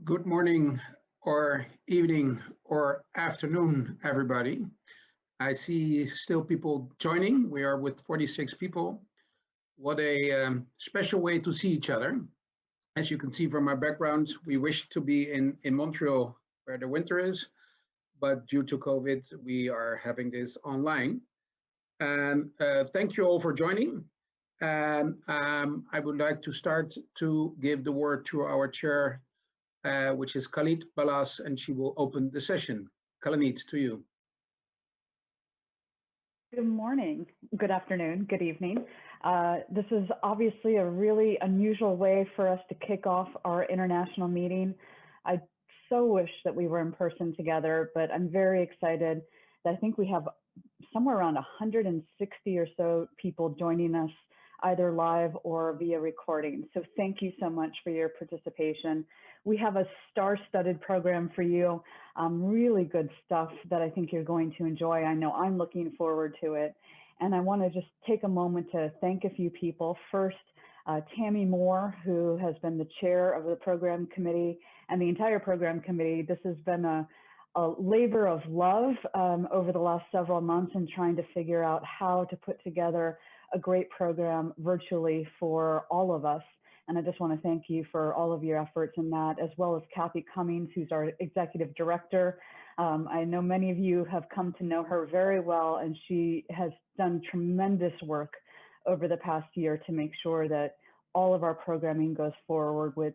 Good morning or evening or afternoon, everybody. I see still people joining. We are with 46 people. What a special way to see each other. As you can see from my background, we wish to be in Montreal where the winter is, but due to COVID, we are having this online. And thank you all for joining. And I would like to start to give the word to our chair, which is Khalid Balas, and she will open the session. Khalid, to you. Good morning, good afternoon, good evening. This is obviously a really unusual way for us to kick off our international meeting. I so wish that we were in person together, but I'm very excited that I think we have somewhere around 160 or so people joining us either live or via recording. So thank you so much for your participation. We have a star-studded program for you, really good stuff that I think you're going to enjoy. I know I'm looking forward to it. And I want to just take a moment to thank a few people. First, Tammy Moore, who has been the chair of the program committee and the entire program committee. This has been a labor of love over the last several months in trying to figure out how to put together a great program virtually for all of us. And I just want to thank you for all of your efforts in that, as well as Kathy Cummings, who's our executive director. I know many of you have come to know her very well, and she has done tremendous work over the past year to make sure that all of our programming goes forward with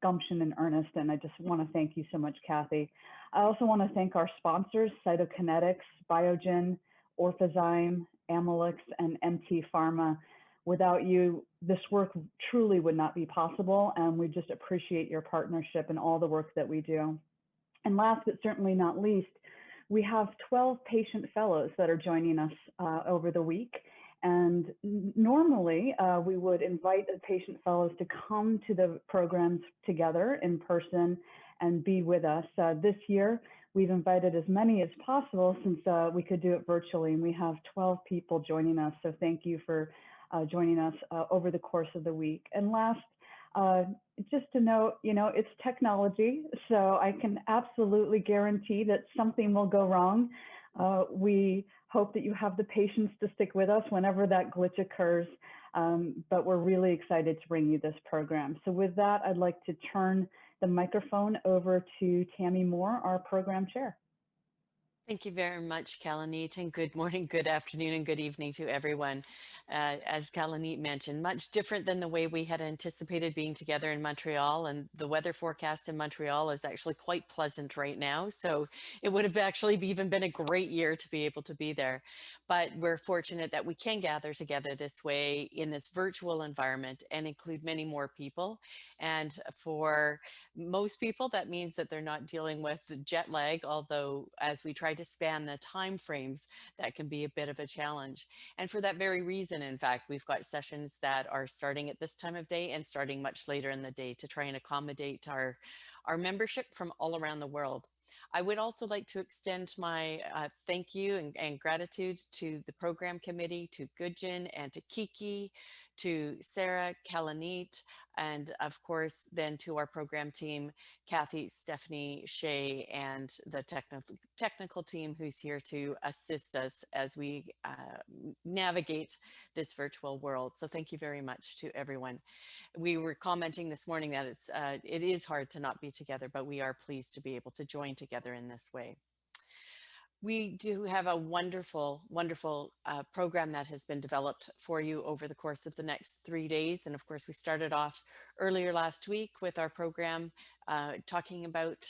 gumption and earnest. And I just want to thank you so much, Kathy. I also want to thank our sponsors, Cytokinetics, Biogen, Orphazyme, Amylyx, and MT Pharma. Without you, this work truly would not be possible, and we just appreciate your partnership and all the work that we do. And last but certainly not least, we have 12 patient fellows that are joining us over the week. And normally we would invite the patient fellows to come to the programs together in person and be with us. This year, we've invited as many as possible since we could do it virtually, and we have 12 people joining us. So thank you for joining us over the course of the week. And last, just to note, it's technology, so I can absolutely guarantee that something will go wrong. We hope that you have the patience to stick with us whenever that glitch occurs, but we're really excited to bring you this program. So with that, I'd like to turn the microphone over to Tammy Moore, our program chair. Thank you very much, Kalanit, and good morning, good afternoon, and good evening to everyone. As Kalanit mentioned, much different than the way we had anticipated being together in Montreal, and the weather forecast in Montreal is actually quite pleasant right now, so it would have actually even been a great year to be able to be there. But we're fortunate that we can gather together this way in this virtual environment and include many more people. And for most people, that means that they're not dealing with jet lag, although as we try to span the time frames, that can be a bit of a challenge. And for that very reason, in fact, we've got sessions that are starting at this time of day and starting much later in the day to try and accommodate our membership from all around the world. I would also like to extend my thank you and gratitude to the program committee, to Gudjin and to Kiki, to Sarah, Kalanit, and of course, then to our program team, Kathy, Stephanie, Shay, and the technical team who's here to assist us as we navigate this virtual world. So thank you very much to everyone. We were commenting this morning that it is hard to not be together, but we are pleased to be able to join together in this way. We do have a wonderful, wonderful program that has been developed for you over the course of the next 3 days. And of course, we started off earlier last week with our program talking about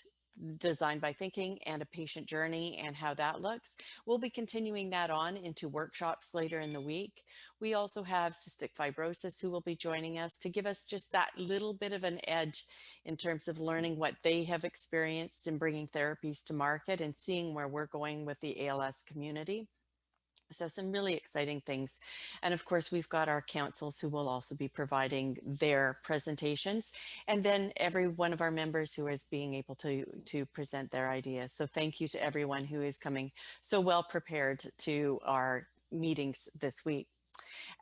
design by thinking and a patient journey and how that looks. We'll be continuing that on into workshops later in the week. We also have cystic fibrosis who will be joining us to give us just that little bit of an edge in terms of learning what they have experienced in bringing therapies to market and seeing where we're going with the ALS community. So some really exciting things. And of course, we've got our councils who will also be providing their presentations. And then every one of our members who is being able to present their ideas. So thank you to everyone who is coming so well prepared to our meetings this week.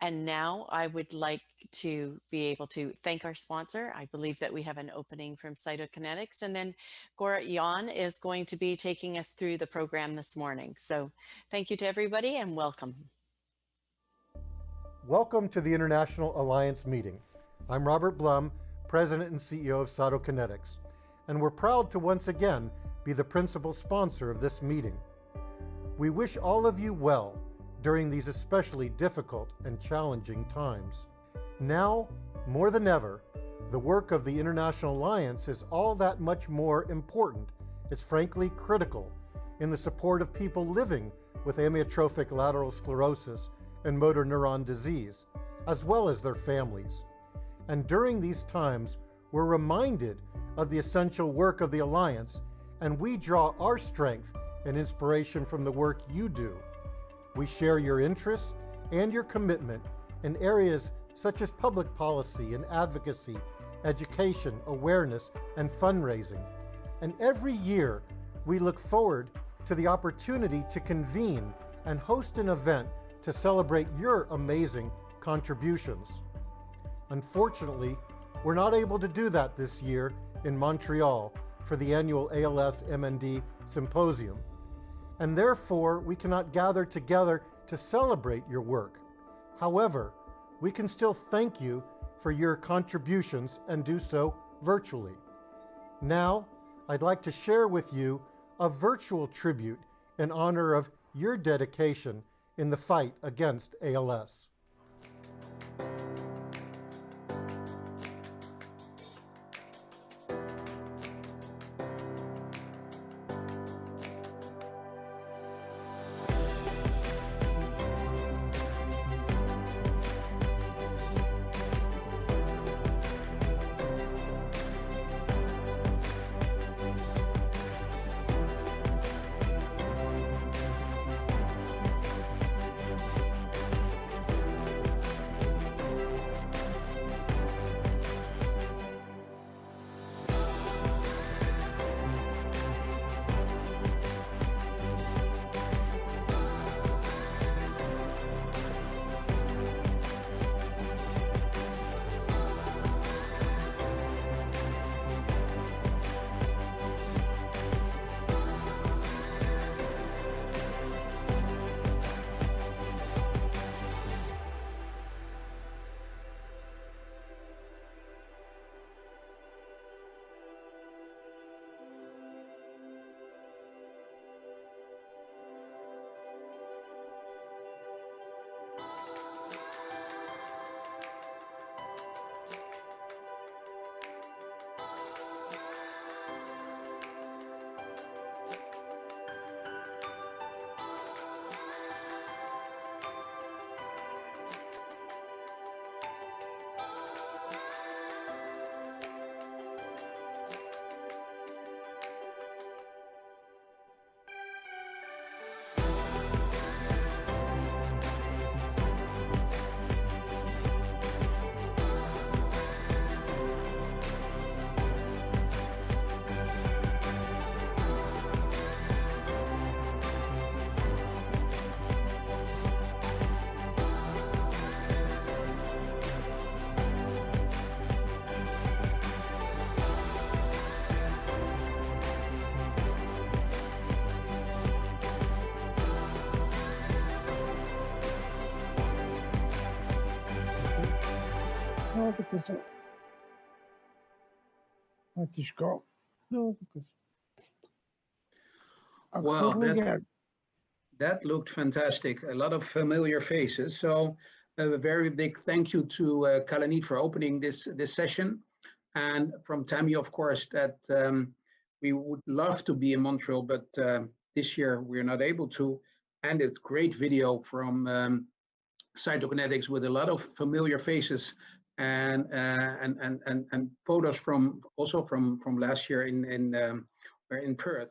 And now I would like to be able to thank our sponsor. I believe that we have an opening from Cytokinetics, and then Gorat Jan is going to be taking us through the program this morning. So thank you to everybody and welcome. Welcome to the International Alliance meeting. I'm Robert Blum, President and CEO of Cytokinetics, and we're proud to once again be the principal sponsor of this meeting. We wish all of you well during these especially difficult and challenging times. Now, more than ever, the work of the International Alliance is all that much more important. It's frankly critical in the support of people living with amyotrophic lateral sclerosis and motor neuron disease, as well as their families. And during these times, we're reminded of the essential work of the Alliance, and we draw our strength and inspiration from the work you do. We share your interests and your commitment in areas such as public policy and advocacy, education, awareness, and fundraising. And every year, we look forward to the opportunity to convene and host an event to celebrate your amazing contributions. Unfortunately, we're not able to do that this year in Montreal for the annual ALS MND Symposium. And therefore, we cannot gather together to celebrate your work. However, we can still thank you for your contributions and do so virtually. Now, I'd like to share with you a virtual tribute in honor of your dedication in the fight against ALS. Wow, that looked fantastic. A lot of familiar faces. So a very big thank you to Kalanit for opening this session. And from Tammy, of course, that we would love to be in Montreal, but this year we're not able to. And it's great video from Cytokinetics with a lot of familiar faces and photos from also from last year in Perth.